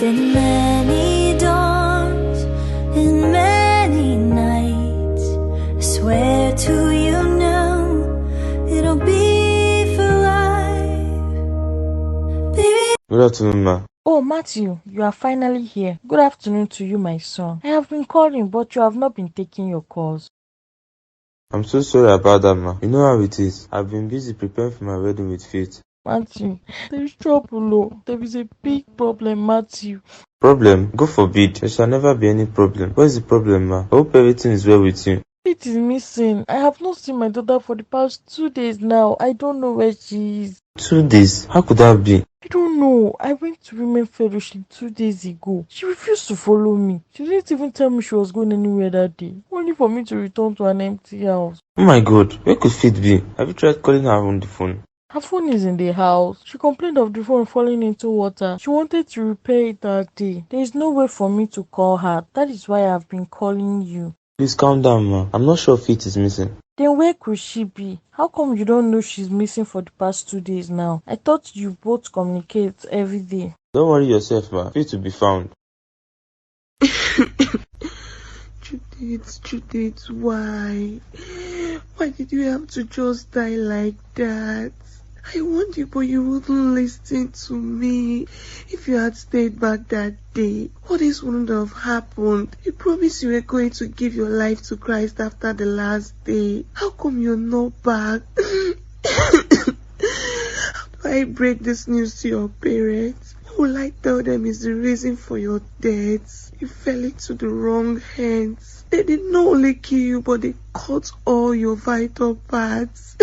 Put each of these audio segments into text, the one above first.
been many dawns and many nights. I swear to you now, it'll be for life. Baby. Good afternoon, ma. Oh, Matthew, you are finally here. Good afternoon to you, my son. I have been calling, but you have not been taking your calls. I'm so sorry about that, ma. You know how it is. I've been busy preparing for my wedding with Faith. Matthew, there is trouble, oh. There is a big problem, Matthew. Problem? God forbid. There shall never be any problem. What is the problem, ma? I hope everything is well with you. It is missing. I have not seen my daughter for the past 2 days now. I don't know where she is. 2 days? How could that be? I don't know. I went to Women Fellowship 2 days ago. She refused to follow me. She didn't even tell me she was going anywhere that day. Only for me to return to an empty house. Oh my God. Where could Faith be? Have you tried calling her on the phone? Her phone is in the house. She complained of the phone falling into water. She wanted to repair it that day. There is no way for me to call her. That is why I have been calling you. Please calm down, ma. I'm not sure Faith is missing. Then where could she be? How come you don't know she's missing for the past 2 days now? I thought you both communicate every day. Don't worry yourself, ma. Faith will be found. Judith, why? Why did you have to just die like that? I warned you, but you wouldn't listen to me. If you had stayed back that day, all this wouldn't have happened. You promised you were going to give your life to Christ after the last day. How come you're not back? How do I break this news to your parents? What will I tell them is the reason for your death? You fell into the wrong hands. They did not only kill you, but they cut all your vital parts.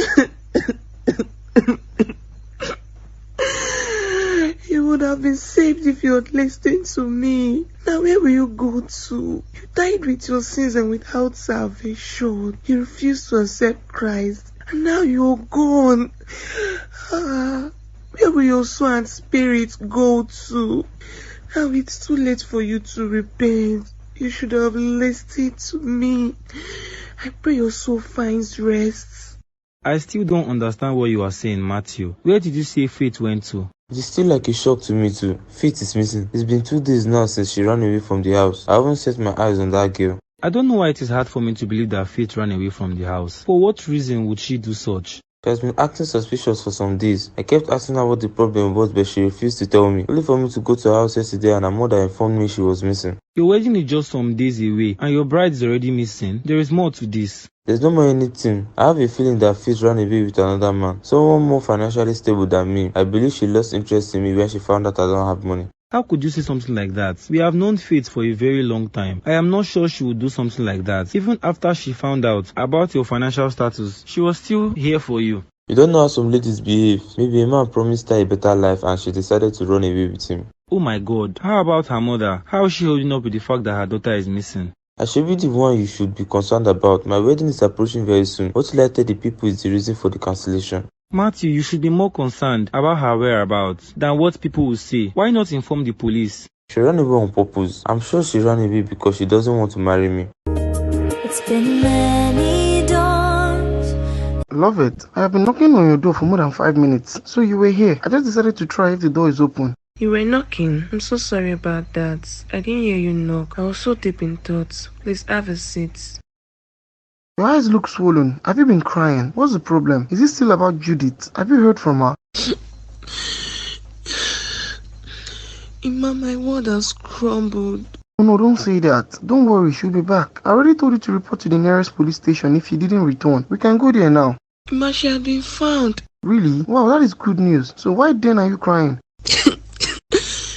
You would have been saved if you had listened to me. Now where will you go to? You died with your sins and without salvation. You refused to accept Christ. And now you're gone. Where will your soul and spirit go to? Now it's too late for you to repent. You should have listened to me. I pray your soul finds rest. I still don't understand what you are saying, Matthew. Where did you say Faith went to? It is still like a shock to me too. Faith is missing. It's been 2 days now since she ran away from the house. I haven't set my eyes on that girl. I don't know why it is hard for me to believe that Faith ran away from the house. For what reason would she do such? She has been acting suspicious for some days. I kept asking her what the problem was, but she refused to tell me. Only for me to go to her house yesterday and her mother informed me she was missing. Your wedding is just some days away and your bride is already missing. There is more to this. There's no more anything. I have a feeling that Faith ran away with another man. Someone more financially stable than me. I believe she lost interest in me when she found out I don't have money. How could you say something like that? We have known Faith for a very long time. I am not sure she would do something like that. Even after she found out about your financial status, she was still here for you. You don't know how some ladies behave. Maybe a man promised her a better life and she decided to run away with him. Oh my God. How about her mother? How is she holding up with the fact that her daughter is missing? I should be the one you should be concerned about. My wedding is approaching very soon. What will I tell the people is the reason for the cancellation? Matthew, you should be more concerned about her whereabouts than what people will say. Why not inform the police? She ran away on purpose. I'm sure she ran away because she doesn't want to marry me. It's been many dawns. Love it. I have been knocking on your door for more than 5 minutes. So you were here. I just decided to try if the door is open. You were knocking. I'm so sorry about that. I didn't hear you knock. I was so deep in thoughts. Please have a seat. Your eyes look swollen. Have you been crying? What's the problem? Is it still about Judith? Have you heard from her? Imam, my world has crumbled. Oh no, don't say that. Don't worry, she'll be back. I already told you to report to the nearest police station if you didn't return. We can go there now. Imam, she had been found. Really? Wow, that is good news. So why then are you crying?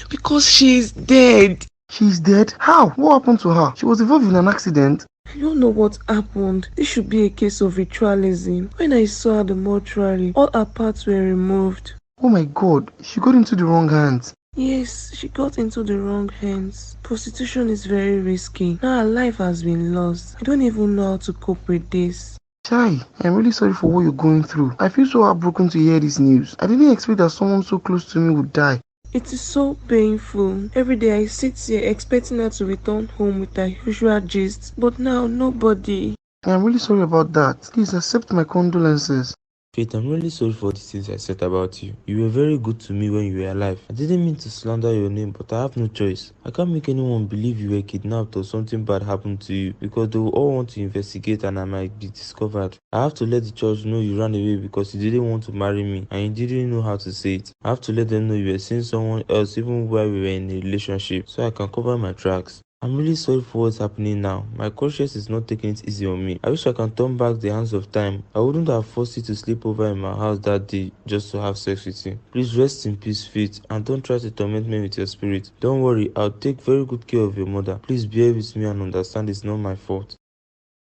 Because she is dead. She's dead? How? What happened to her? She was involved in an accident. I don't know what happened. This should be a case of ritualism. When I saw her at the mortuary, all her parts were removed. Oh my God, she got into the wrong hands. Yes, she got into the wrong hands. Prostitution is very risky. Now her life has been lost. I don't even know how to cope with this. Chai, I'm really sorry for what you're going through. I feel so heartbroken to hear this news. I didn't expect that someone so close to me would die. It is so painful. Every day I sit here expecting her to return home with her usual gist, but now nobody. I'm really sorry about that. Please accept my condolences. Faith, I'm really sorry for the things I said about you. You were very good to me when you were alive. I didn't mean to slander your name, but I have no choice. I can't make anyone believe you were kidnapped or something bad happened to you because they will all want to investigate and I might be discovered. I have to let the church know you ran away because you didn't want to marry me and you didn't know how to say it. I have to let them know you were seeing someone else even while we were in a relationship so I can cover my tracks. I'm really sorry for what's happening now. My conscience is not taking it easy on me. I wish I can turn back the hands of time. I wouldn't have forced you to sleep over in my house that day just to have sex with you. Please rest in peace, Faith, and don't try to torment me with your spirit. Don't worry, I'll take very good care of your mother. Please bear with me and understand it's not my fault.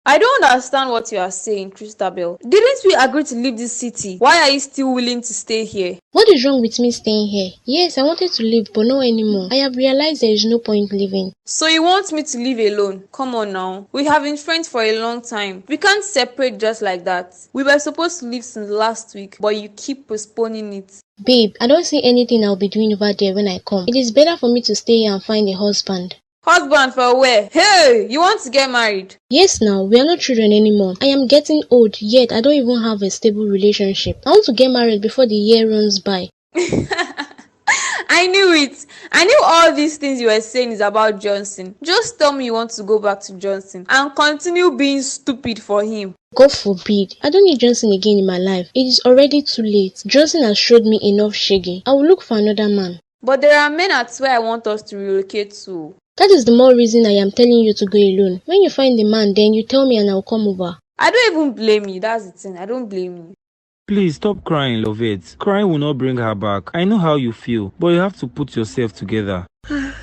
I don't understand what you are saying, Christabel. Didn't we agree to leave this city? Why are you still willing to stay here? What is wrong with me staying here? Yes, I wanted to leave, but not anymore. I have realized there is no point leaving. So you want me to leave alone? Come on now. We have been friends for a long time. We can't separate just like that. We were supposed to leave since last week, but you keep postponing it. Babe, I don't see anything I'll be doing over there when I come. It is better for me to stay here and find a husband. Husband for where? Hey, you want to get married? Yes, now, we are not children anymore. I am getting old, yet I don't even have a stable relationship. I want to get married before the year runs by. I knew it. I knew all these things you were saying is about Johnson. Just tell me you want to go back to Johnson and continue being stupid for him. God forbid. I don't need Johnson again in my life. It is already too late. Johnson has showed me enough shaggy. I will look for another man. But there are men at where I want us to relocate to. That is the more reason I am telling you to go alone. When you find the man, then you tell me and I will come over. I don't even blame you. That's the thing. I don't blame you. Please stop crying, Lovette. Crying will not bring her back. I know how you feel, but you have to put yourself together. I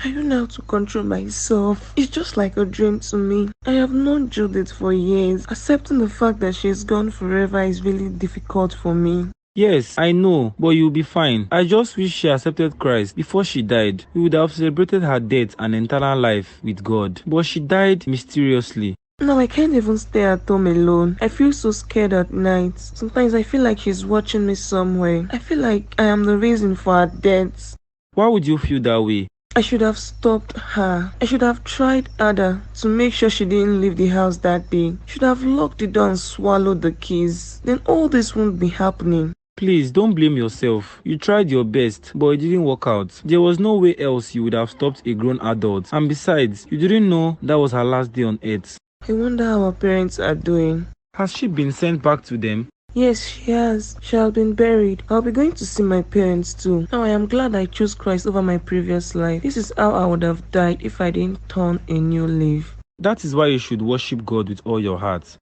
don't know how to control myself. It's just like a dream to me. I have known Judith for years. Accepting the fact that she is gone forever is really difficult for me. Yes, I know, but you'll be fine. I just wish she accepted Christ before she died. We would have celebrated her death and eternal life with God. But she died mysteriously. Now I can't even stay at home alone. I feel so scared at night. Sometimes I feel like she's watching me somewhere. I feel like I am the reason for her death. Why would you feel that way? I should have stopped her. I should have tried harder to make sure she didn't leave the house that day. Should have locked the door and swallowed the keys. Then all this won't be happening. Please, don't blame yourself. You tried your best, but it didn't work out. There was no way else you would have stopped a grown adult. And besides, you didn't know that was her last day on earth. I wonder how her parents are doing. Has she been sent back to them? Yes, she has. She has been buried. I'll be going to see my parents too. Now I am glad I chose Christ over my previous life. This is how I would have died if I didn't turn a new leaf. That is why you should worship God with all your heart.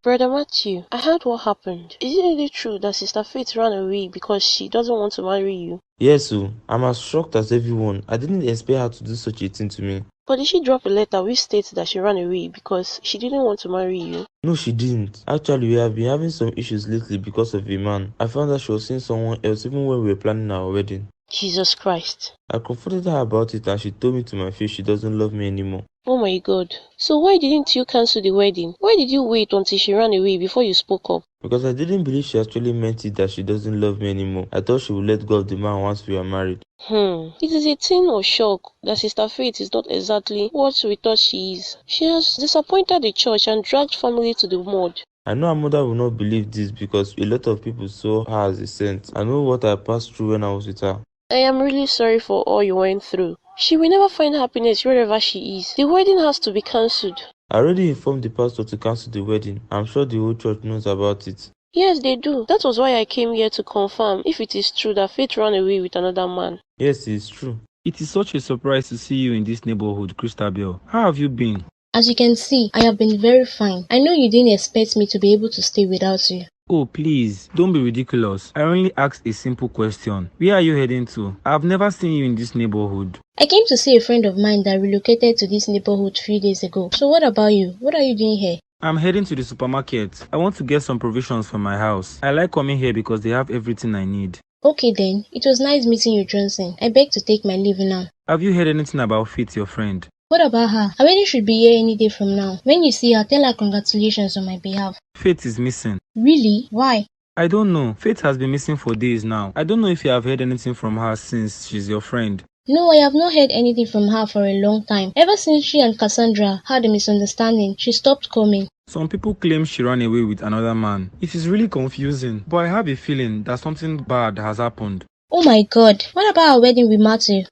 Brother Matthew, I heard what happened. Is it really true that Sister Faith ran away because she doesn't want to marry you? Yes, I'm as shocked as everyone. I didn't expect her to do such a thing to me. But did she drop a letter which states that she ran away because she didn't want to marry you? No, she didn't. Actually, we have been having some issues lately because of a man. I found that she was seeing someone else even when we were planning our wedding. Jesus Christ. I confronted her about it and she told me to my face she doesn't love me anymore. Oh my God. So why didn't you cancel the wedding? Why did you wait until she ran away before you spoke up? Because I didn't believe she actually meant it that she doesn't love me anymore. I thought she would let go of the man once we are married. It is a thing of shock that Sister Faith is not exactly what we thought she is. She has disappointed the church and dragged family to the mud. I know her mother will not believe this because a lot of people saw her as a saint. I know what I passed through when I was with her. I am really sorry for all you went through. She will never find happiness wherever she is. The wedding has to be cancelled. I already informed the pastor to cancel the wedding. I'm sure the whole church knows about it. Yes, they do. That was why I came here to confirm if it is true that Faith ran away with another man. Yes, it is true. It is such a surprise to see you in this neighborhood, Christabel. How have you been? As you can see, I have been very fine. I know you didn't expect me to be able to stay without you. Oh, please, don't be ridiculous. I only asked a simple question. Where are you heading to? I've never seen you in this neighborhood. I came to see a friend of mine that relocated to this neighborhood 3 days ago. So what about you? What are you doing here? I'm heading to the supermarket. I want to get some provisions for my house. I like coming here because they have everything I need. Okay then, it was nice meeting you, Johnson. I beg to take my leave now. Have you heard anything about Faith, your friend? What about her? Her wedding should be here any day from now. When you see her, tell her congratulations on my behalf. Faith is missing. Really? Why? I don't know. Faith has been missing for days now. I don't know if you have heard anything from her since she's your friend. No, I have not heard anything from her for a long time. Ever since she and Cassandra had a misunderstanding, she stopped coming. Some people claim she ran away with another man. It is really confusing, but I have a feeling that something bad has happened. Oh my god, what about our wedding with Matthew?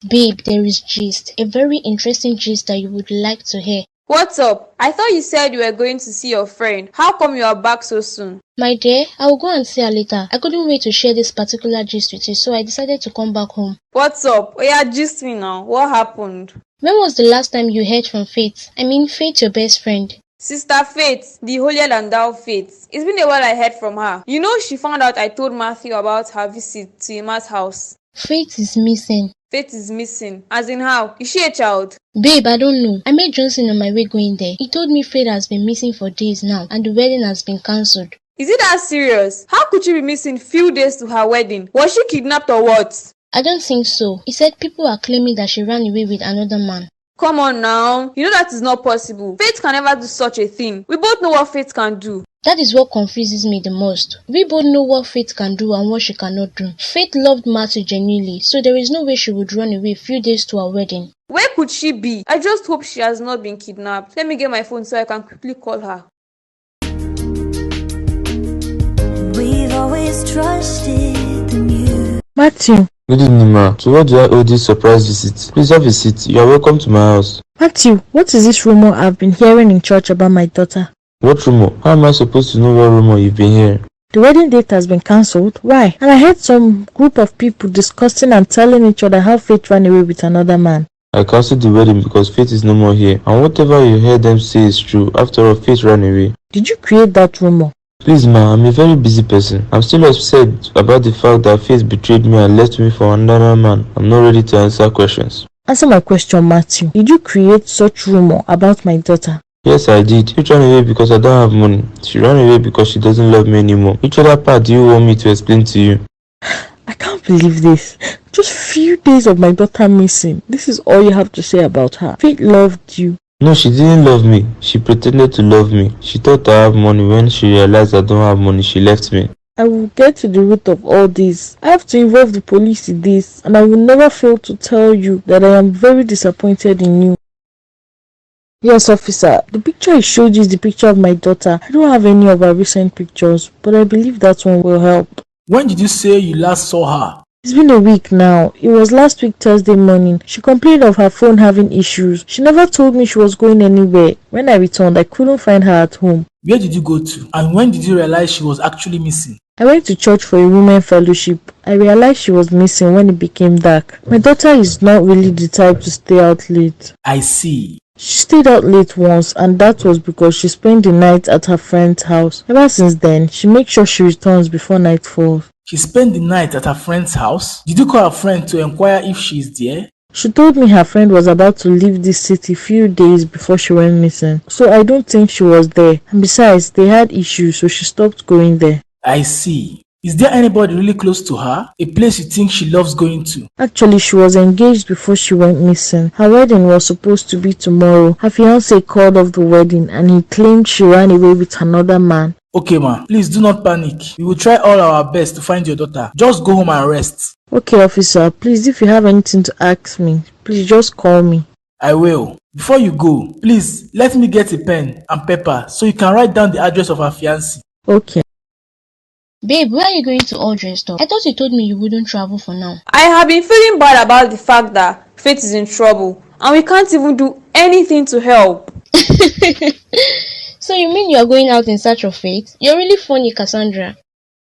Babe, there is gist. A very interesting gist that you would like to hear. What's up? I thought you said you were going to see your friend. How come you are back so soon? My dear, I will go and see her later. I couldn't wait to share this particular gist with you, so I decided to come back home. What's up? Oh yeah, gist me now. What happened? When was the last time you heard from Faith? I mean, Faith, your best friend. Sister Faith, the holier than thou Faith. It's been a while I heard from her. You know she found out I told Matthew about her visit to Emma's house. Faith is missing. Faith is missing. As in how? Is she a child? Babe, I don't know. I met Johnson on my way going there. He told me Faith has been missing for days now and the wedding has been cancelled. Is it that serious? How could she be missing few days to her wedding? Was she kidnapped or what? I don't think so. He said people are claiming that she ran away with another man. Come on now. You know that is not possible. Faith can never do such a thing. We both know what Faith can do. That is what confuses me the most. We both know what Faith can do and what she cannot do. Faith loved Matthew genuinely, so there is no way she would run away a few days to her wedding. Where could she be? I just hope she has not been kidnapped. Let me get my phone so I can quickly call her. We've always trusted the music. Matthew. Good evening, ma. So what do I owe this surprise visit? Please have a seat. You are welcome to my house. Matthew, what is this rumor I've been hearing in church about my daughter? What rumor? How am I supposed to know what rumor you've been hearing? The wedding date has been cancelled. Why? And I heard some group of people discussing and telling each other how Faith ran away with another man. I cancelled the wedding because Faith is no more here. And whatever you heard them say is true. After all, Faith ran away. Did you create that rumor? Please, ma, I'm a very busy person. I'm still upset about the fact that Faith betrayed me and left me for another man. I'm not ready to answer questions. Answer my question, Matthew. Did you create such rumor about my daughter? Yes, I did. She ran away because I don't have money. She ran away because she doesn't love me anymore. Which other part do you want me to explain to you? I can't believe this. Just few days of my daughter missing. This is all you have to say about her. Faith loved you. No, she didn't love me. She pretended to love me. She thought I have money. When she realized I don't have money, she left me. I will get to the root of all this. I have to involve the police in this, and I will never fail to tell you that I am very disappointed in you. Yes, officer, the picture I showed you is the picture of my daughter. I don't have any of her recent pictures, but I believe that one will help. When did you say you last saw her? It's been a week now. It was last week Thursday morning. She complained of her phone having issues. She never told me she was going anywhere. When I returned, I couldn't find her at home. Where did you go to? And when did you realize she was actually missing? I went to church for a women fellowship. I realized she was missing when it became dark. My daughter is not really the type to stay out late. I see. She stayed out late once, and that was because she spent the night at her friend's house. Ever since then, she makes sure she returns before night falls. She spent the night at her friend's house? Did you call her friend to inquire if she is there? She told me her friend was about to leave this city few days before she went missing. So I don't think she was there. And besides, they had issues, so she stopped going there. I see. Is there anybody really close to her? A place you think she loves going to? Actually, she was engaged before she went missing. Her wedding was supposed to be tomorrow. Her fiancé called off the wedding and he claimed she ran away with another man. Okay, ma. Please do not panic. We will try all our best to find your daughter. Just go home and rest. Okay, officer. Please, if you have anything to ask me, please just call me. I will. Before you go, please let me get a pen and paper so you can write down the address of our fiancé. Okay. Babe, where are you going to all dressed up? I thought you told me you wouldn't travel for now. I have been feeling bad about the fact that Faith is in trouble and we can't even do anything to help. So you mean you are going out in search of Faith? You're really funny, Cassandra.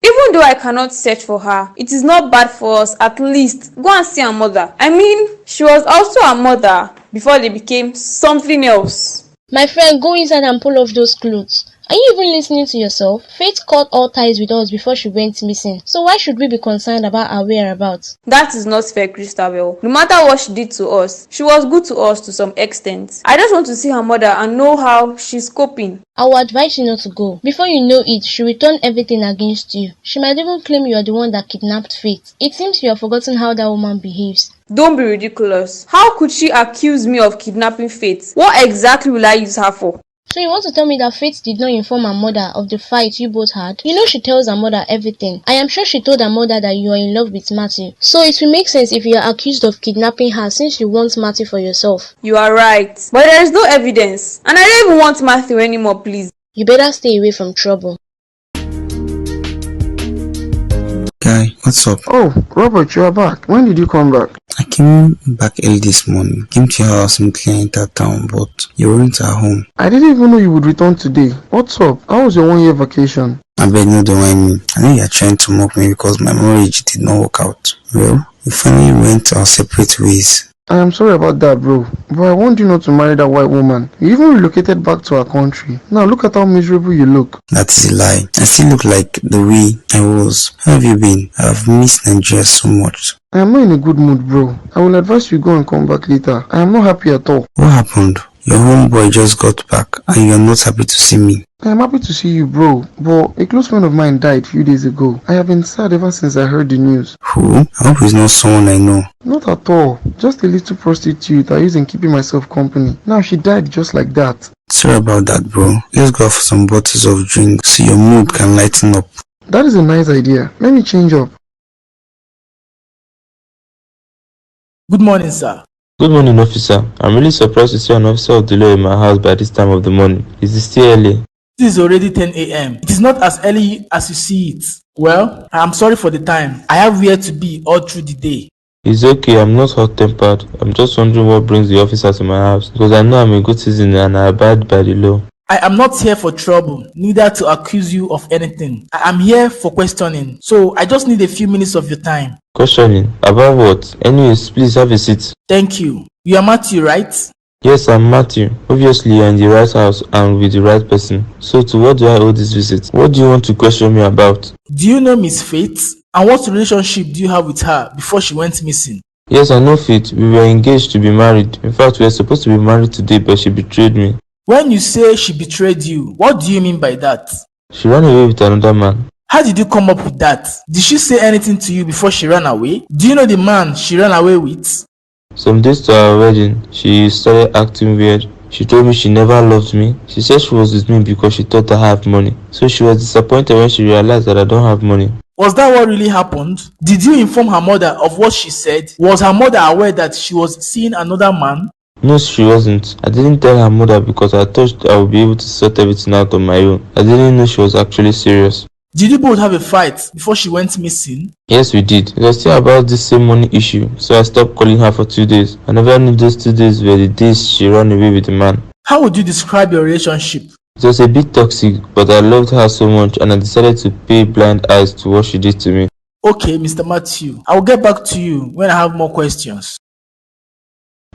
Even though I cannot search for her, it is not bad for us at least go and see her mother. I mean, she was also her mother before they became something else. My friend, go inside and pull off those clothes. Are you even listening to yourself? Faith cut all ties with us before she went missing. So why should we be concerned about her whereabouts? That is not fair, Christabel. No matter what she did to us, she was good to us to some extent. I just want to see her mother and know how she's coping. I will advise you not to go. Before you know it, she will turn everything against you. She might even claim you are the one that kidnapped Faith. It seems you have forgotten how that woman behaves. Don't be ridiculous. How could she accuse me of kidnapping Faith? What exactly will I use her for? So you want to tell me that Faith did not inform her mother of the fight you both had? You know she tells her mother everything. I am sure she told her mother that you are in love with Matthew. So it will make sense if you are accused of kidnapping her since you want Matthew for yourself. You are right. But there is no evidence. And I don't even want Matthew anymore, please. You better stay away from trouble. Guy, what's up? Oh, Robert, you are back. When did you come back? I came back early this morning. Came to your house in Clear town, but you weren't at home. I didn't even know you would return today. What's up? How was your 1 year vacation? I bet no don't mind me. I know you are trying to mock me because my marriage did not work out. Well, we finally went our separate ways. I am sorry about that, bro. But I want you not to marry that white woman. You even relocated back to our country. Now look at how miserable you look. That is a lie. I still look like the way I was. How have you been? I have missed Nigeria so much. I am not in a good mood, bro. I will advise you go and come back later. I am not happy at all. What happened? Your homeboy just got back and you are not happy to see me. I am happy to see you, bro. But a close friend of mine died a few days ago. I have been sad ever since I heard the news. Who? I hope it's not someone I know. Not at all. Just a little prostitute I used in keeping myself company. Now she died just like that. Sorry about that, bro. Let's go out for some bottles of drink so your mood can lighten up. That is a nice idea. Let me change up. Good morning, sir. Good morning, officer. I'm really surprised to see an officer of the law in my house by this time of the morning. Is it still early? It is already 10 a.m. It is not as early as you see it. Well, I am sorry for the time. I have where to be all through the day. It's okay, I'm not hot-tempered. I'm just wondering what brings the officer to my house, because I know I'm a good citizen and I abide by the law. I am not here for trouble, neither to accuse you of anything. I am here for questioning, so I just need a few minutes of your time. Questioning? About what? Anyways, please have a seat. Thank you. You are Matthew, right? Yes, I'm Matthew. Obviously, you're in the right house and with the right person. So to what do I owe this visit? What do you want to question me about? Do you know Miss Faith? And what relationship do you have with her before she went missing? Yes, I know Faith. We were engaged to be married. In fact, we were supposed to be married today, but she betrayed me. When you say she betrayed you, what do you mean by that? She ran away with another man. How did you come up with that? Did she say anything to you before she ran away? Do you know the man she ran away with? Some days to our wedding, she started acting weird. She told me she never loved me. She said she was with me because she thought I have money. So she was disappointed when she realized that I don't have money. Was that what really happened? Did you inform her mother of what she said? Was her mother aware that she was seeing another man? No, she wasn't. I didn't tell her mother because I thought I would be able to sort everything out on my own. I didn't know she was actually serious. Did you both have a fight before she went missing? Yes, we did. It was still about this same money issue, so I stopped calling her for 2 days. I never knew those 2 days were the days she ran away with the man. How would you describe your relationship? It was a bit toxic, but I loved her so much and I decided to pay blind eyes to what she did to me. Okay, Mr. Matthew. I will get back to you when I have more questions.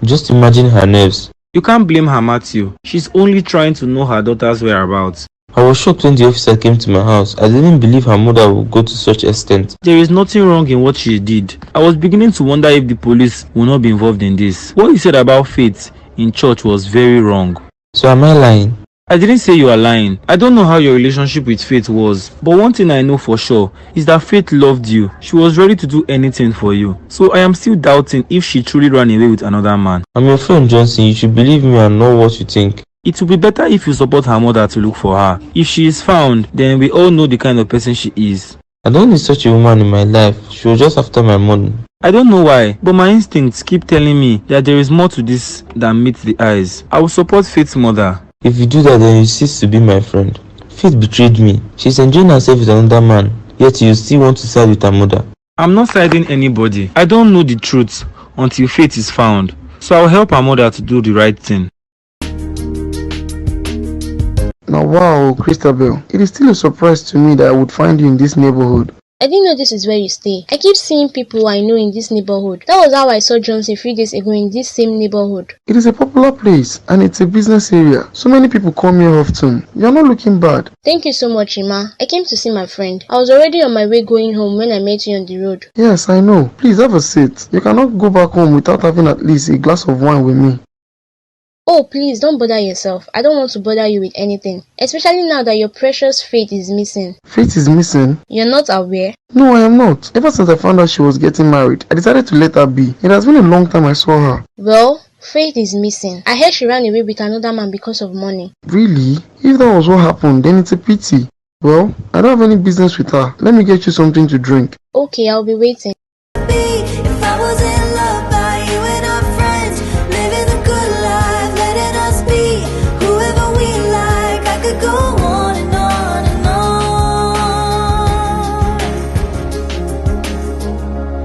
Just imagine her nerves. You can't blame her, Matthew. She's only trying to know her daughter's whereabouts. I was shocked when the officer came to my house. I didn't believe her mother would go to such extent. There is nothing wrong in what she did. I was beginning to wonder if the police will not be involved in this. What you said about Faith in church was very wrong. So am I lying? I didn't say you are lying. I don't know how your relationship with Faith was, but one thing I know for sure is that Faith loved you. She was ready to do anything for you. So I am still doubting if she truly ran away with another man. I'm your friend, Johnson. You should believe me and know what you think. It will be better if you support her mother to look for her. If she is found, then we all know the kind of person she is. I don't need such a woman in my life. She was just after my money. I don't know why, but my instincts keep telling me that there is more to this than meets the eyes. I will support Faith's mother. If you do that, then you cease to be my friend. Faith betrayed me. She's enjoying herself with another man, yet you still want to side with her mother. I'm not siding anybody. I don't know the truth until Faith is found. So I'll help her mother to do the right thing. Now wow, Christabel, it is still a surprise to me that I would find you in this neighborhood. I didn't know this is where you stay. I keep seeing people I know in this neighborhood. That was how I saw Johnson a few days ago in this same neighborhood. It is a popular place and it's a business area. So many people come here often. You're not looking bad. Thank you so much, Ima. I came to see my friend. I was already on my way going home when I met you on the road. Yes, I know. Please have a seat. You cannot go back home without having at least a glass of wine with me. Oh, please don't bother yourself. I don't want to bother you with anything. Especially now that your precious Faith is missing. Faith is missing? You're not aware? No, I am not. Ever since I found out she was getting married, I decided to let her be. It has been a long time I saw her. Well, Faith is missing. I heard she ran away with another man because of money. Really? If that was what happened, then it's a pity. Well, I don't have any business with her. Let me get you something to drink. Okay, I'll be waiting. If I was in